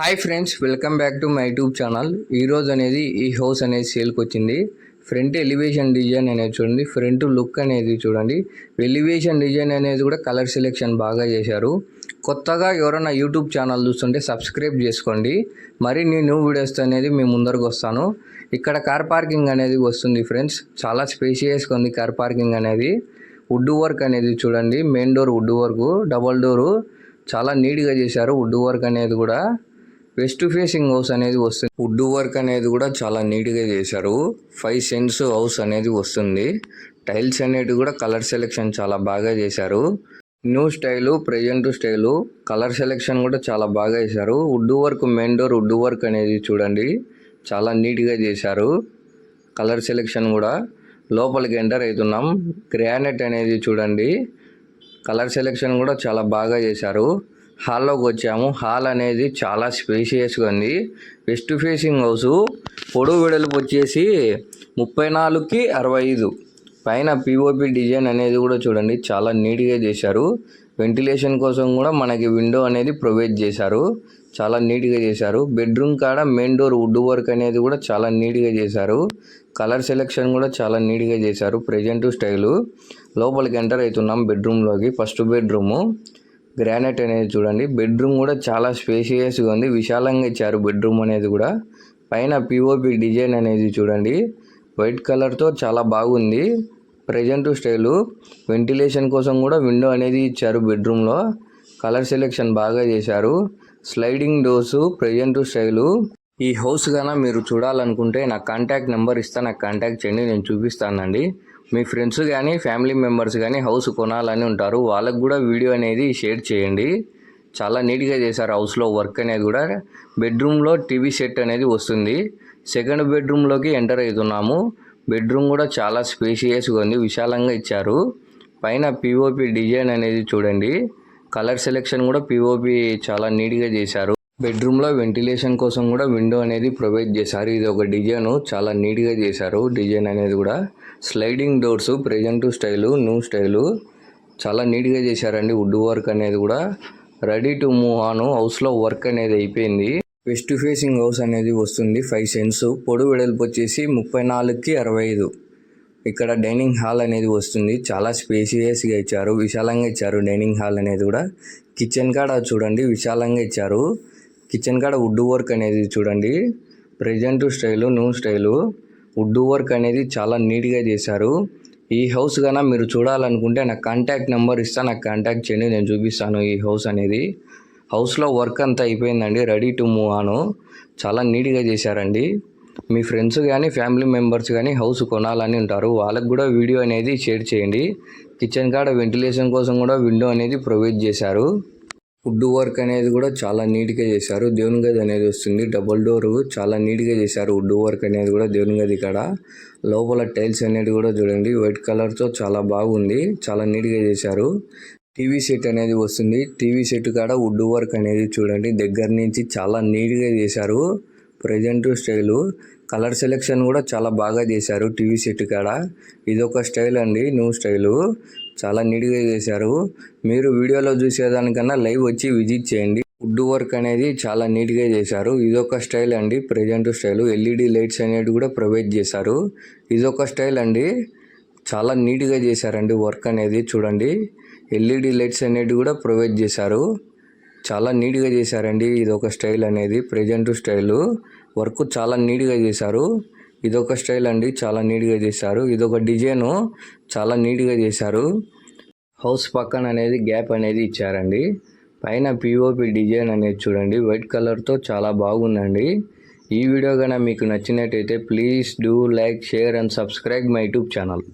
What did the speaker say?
Hi friends, welcome back to my YouTube channel. ఈరోజు అనేది ఈ హౌస్ అనేది సేల్కి వచ్చింది. ఫ్రంట్ ఎలివేషన్ డిజైన్ అనేది చూడండి, ఫ్రంట్ లుక్ అనేది చూడండి. ఎలివేషన్ డిజైన్ అనేది కూడా కలర్ సెలెక్షన్ బాగా చేశారు. కొత్తగా ఎవరైనా యూట్యూబ్ ఛానల్ చూస్తుంటే సబ్స్క్రైబ్ చేసుకోండి. మరి నేను వీడియోస్ అనేది మీ ముందరకు వస్తాను. ఇక్కడ కార్ పార్కింగ్ అనేది వస్తుంది ఫ్రెండ్స్. చాలా స్పేషియస్గా ఉంది కార్ పార్కింగ్ అనేది. వుడ్ వర్క్ అనేది చూడండి, main door wood work, double door చాలా నీట్గా చేశారు. వుడ్ వర్క్ అనేది కూడా వెస్ట్ ఫేసింగ్ హౌస్ అనేది వస్తుంది. వుడ్ వర్క్ అనేది కూడా చాలా నీట్గా చేశారు. 5 సెంట్స్ హౌస్ అనేది వస్తుంది. టైల్స్ అనేది కూడా కలర్ సెలెక్షన్ చాలా బాగా చేశారు. New style, present style, colour selection కూడా చాలా బాగా చేశారు. Wood work, main door wood work అనేది చూడండి చాలా నీట్గా చేశారు. కలర్ సెలెక్షన్ కూడా లోపలికి ఎంటర్ అవుతున్నాం. గ్రానైట్ అనేది చూడండి, కలర్ సెలెక్షన్ కూడా చాలా బాగా చేశారు. హాల్లోకి వచ్చాము. హాల్ అనేది చాలా స్పేషియస్గా ఉంది. West facing house. పొడవు వెడల్పు వచ్చేసి 34కి 65. పైన పిఓపి డిజైన్ అనేది కూడా చూడండి చాలా నీట్గా చేశారు. వెంటిలేషన్ కోసం కూడా మనకి విండో అనేది ప్రొవైడ్ చేశారు. చాలా నీట్గా చేశారు. బెడ్రూమ్ కాడ మెయిన్ డోర్ వుడ్ వర్క్ అనేది కూడా చాలా నీట్గా చేశారు. కలర్ సెలెక్షన్ కూడా చాలా నీట్గా చేశారు. Present style. లోపలికి ఎంటర్ అవుతున్నాం బెడ్రూమ్లోకి. First bedroom. గ్రానైట్ అనేది చూడండి. బెడ్రూమ్ కూడా చాలా స్పేషియస్గా ఉంది, విశాలంగా ఇచ్చారు బెడ్రూమ్ అనేది కూడా. పైన పిఓపి డిజైన్ అనేది చూడండి వైట్ కలర్తో చాలా బాగుంది. Present style. వెంటిలేషన్ కోసం కూడా విండో అనేది ఇచ్చారు బెడ్రూమ్లో. కలర్ సెలెక్షన్ బాగా చేశారు. Sliding doors, present style. ఈ హౌస్ కన్నా మీరు చూడాలనుకుంటే నా కాంటాక్ట్ నెంబర్ ఇస్తా, నాకు కాంటాక్ట్ చేయండి, నేను చూపిస్తానండి. మీ ఫ్రెండ్స్ కానీ ఫ్యామిలీ మెంబర్స్ కానీ హౌస్ కొనాలని ఉంటారు, వాళ్ళకు కూడా వీడియో అనేది షేర్ చేయండి. చాలా నీట్గా చేశారు హౌస్లో వర్క్ అనేది కూడా. బెడ్రూమ్లో టీవీ సెట్ అనేది వస్తుంది. సెకండ్ బెడ్రూమ్లోకి ఎంటర్ అవుతున్నాము. బెడ్రూమ్ కూడా చాలా స్పేషియస్గా ఉంది, విశాలంగా ఇచ్చారు. పైన పిఓపి డిజైన్ అనేది చూడండి. కలర్ సెలెక్షన్ కూడా పిఓపి చాలా నీట్గా చేశారు. బెడ్రూమ్లో వెంటిలేషన్ కోసం కూడా విండో అనేది ప్రొవైడ్ చేశారు. ఇది ఒక డిజైన్ చాలా నీట్గా చేశారు. డిజైన్ అనేది కూడా sliding doors, present style, new style చాలా నీట్గా చేశారండి. వుడ్ వర్క్ అనేది కూడా రెడీ టు మూవ్ ఆన్. హౌస్లో వర్క్ అనేది అయిపోయింది. వెస్ట్ ఫేసింగ్ హౌస్ అనేది వస్తుంది. 5 సెంట్స్. పొడవు వెడల్పు వచ్చేసి 34కి 65. ఇక్కడ డైనింగ్ హాల్ అనేది వస్తుంది. చాలా స్పేషియస్గా ఇచ్చారు, విశాలంగా ఇచ్చారు డైనింగ్ హాల్ అనేది కూడా. కిచెన్ కాడ చూడండి విశాలంగా ఇచ్చారు. కిచెన్ కాడ వుడ్ వర్క్ అనేది చూడండి. Present style, new style. Wood work అనేది చాలా నీట్గా చేశారు. ఈ హౌస్ కన్నా మీరు చూడాలనుకుంటే నాకు కాంటాక్ట్ నెంబర్ ఇస్తా, నాకు కాంటాక్ట్ చేయండి, నేను చూపిస్తాను ఈ హౌస్ అనేది. హౌస్లో వర్క్ అంతా అయిపోయిందండి, రెడీ టు మూవ్ ఆన్. చాలా నీట్గా చేశారండి. మీ ఫ్రెండ్స్ కానీ ఫ్యామిలీ మెంబర్స్ కానీ హౌస్ కొనాలని ఉంటారు, వాళ్ళకు కూడా వీడియో అనేది షేర్ చేయండి. కిచెన్ కాడ వెంటిలేషన్ కోసం కూడా విండో అనేది ప్రొవైడ్ చేశారు. వుడ్ వర్క్ అనేది కూడా చాలా నీట్గా చేశారు. దేవుని గది అనేది వస్తుంది. డబుల్ డోరు చాలా నీట్గా చేశారు. వుడ్ వర్క్ అనేది కూడా దేవుని గది కాడ. లోపల టైల్స్ అనేది కూడా చూడండి వైట్ కలర్తో చాలా బాగుంది, చాలా నీట్గా చేశారు. టీవీ సెట్ అనేది వస్తుంది. టీవీ సెట్ కాడ వుడ్ వర్క్ అనేది చూడండి దగ్గర నుంచి చాలా నీట్గా చేశారు. Present style. కలర్ సెలెక్షన్ కూడా చాలా బాగా చేశారు టీవీ సెట్ కాడ. ఇదొక స్టైల్ అండి, న్యూ స్టైలు. చాలా నీట్గా చేశారు. మీరు వీడియోలో చూసేదానికన్నా లైవ్ వచ్చి విజిట్ చేయండి. వుడ్ వర్క్ అనేది చాలా నీట్గా చేశారు. ఇదొక స్టైల్ అండి, ప్రెజెంట్ స్టైలు. ఎల్ఈడి లైట్స్ అనేవి కూడా ప్రొవైడ్ చేశారు. ఇదొక స్టైల్ అండి, చాలా నీట్గా చేశారండి వర్క్ అనేది చూడండి. ఎల్ఈడి లైట్స్ అనేవి కూడా ప్రొవైడ్ చేశారు. చాలా నీట్గా చేశారండి. ఇదొక స్టైల్ అనేది ప్రెజెంట్ స్టైలు. వర్క్ చాలా నీట్గా చేశారు. ఇదొక స్టైల్ అండి, చాలా నీట్గా చేశారు. ఇదొక డిజైను చాలా నీట్గా చేశారు. హౌస్ పక్కన అనేది గ్యాప్ అనేది ఇచ్చారండి. పైన పిఓపి డిజైన్ అనేది చూడండి వైట్ కలర్తో చాలా బాగుందండి. ఈ వీడియో కనుక మీకు నచ్చినట్టయితే please do like, share and subscribe my YouTube channel.